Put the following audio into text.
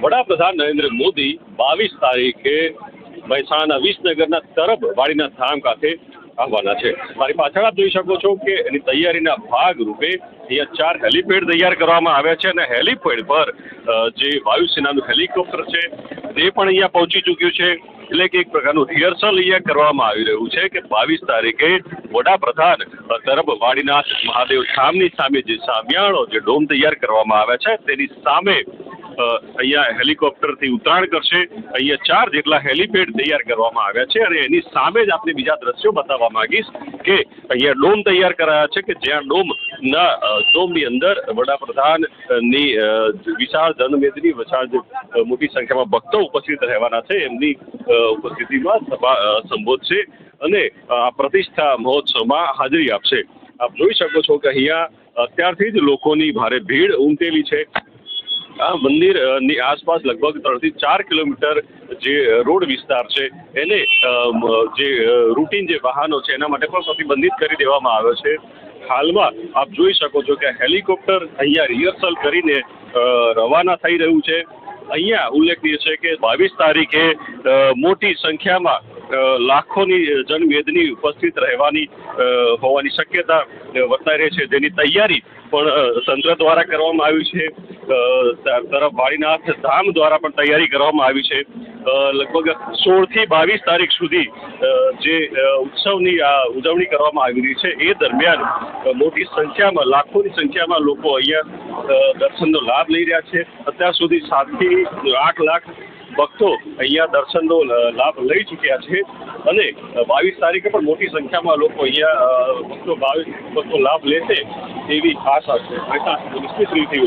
વડાપ્રધાન નરેન્દ્ર મોદી 22 તારીખે મહેસાણા વિસનગરના તરબ વાડીનાથ ધામ ખાતે આવવાના છે। મારી પાછળ આપ જોઈ શકો છો કે એની તૈયારીના ભાગરૂપે અહીંયા 4 હેલીપેડ તૈયાર કરવામાં આવ્યા છે અને હેલીપેડ પર જે વાયુસેનાનું હેલિકોપ્ટર છે તે પણ અહીંયા પહોંચી ચૂક્યું છે। એટલે કે એક પ્રકારનું રિહર્સલ અહીંયા કરવામાં આવી રહ્યું છે કે 22 તારીખે વડાપ્રધાન તરબ વાડીનાથ મહાદેવ ધામની સામે જે સામિયાણો જે ડોમ તૈયાર કરવામાં આવ્યા છે તેની સામે અહીંયા હેલિકોપ્ટરથી ઉતરાણ કરશે। અહીંયા 4 જેટલા હેલીપેડ તૈયાર કરવામાં આવ્યા છે અને એની સામે જ આપને બીજા દ્રશ્યો બતાવવા માંગીશ કે અહીંયા ડોમ તૈયાર કરાયા છે કે જ્યાં ડોમની અંદર વડાપ્રધાનની વિશાળ જનમેદની વિશાળ મોટી સંખ્યામાં ભક્તો ઉપસ્થિત રહેવાના છે એમની ઉપસ્થિતિમાં સભા સંબોધશે અને આ પ્રતિષ્ઠા મહોત્સવમાં હાજરી આપશે। આપ જોઈ શકો છો કે અહીંયા અત્યારથી જ લોકોની ભારે ભીડ ઉમટેલી છે। આ મંદિરની આસપાસ લગભગ 3 થી 4 કિલોમીટર જે રોડ વિસ્તાર છે એને જે રૂટીન જે વાહનો છે એના માટે પણ પ્રતિબંધિત કરી દેવામાં આવ્યો છે। હાલમાં આપ જોઈ શકો છો કે હેલિકોપ્ટર અહીંયા રિહર્સલ કરીને રવાના થઈ રહ્યું છે। અહીંયા ઉલ્લેખનીય છે કે 22 તારીખે મોટી સંખ્યામાં લાખોની જનમેદની ઉપસ્થિત હોવાની શક્યતા વર્તાઈ રહી છે જેની તૈયારી પણ તંત્ર દ્વારા કરવામાં આવી છે। તરફ વાડીનાથ ધામ દ્વારા પણ તૈયારી કરવામાં આવી છે। લગભગ 16 થી 22 તારીખ સુધી જે ઉત્સવની ઉજવણી કરવામાં આવી રહી છે એ દરમિયાન મોટી સંખ્યામાં લાખોની સંખ્યામાં લોકો અહીંયા દર્શનનો લાભ લઈ રહ્યા છે। અત્યાર સુધી 7 થી 8 લાખ ભક્તો અહીંયા દર્શનનો લાભ લઈ ચૂક્યા છે અને 22 તારીખે પણ મોટી સંખ્યામાં લોકો અહીંયા ભક્તો લાભ લેશે એવી આશા છે। નિશ્ચિત રીતે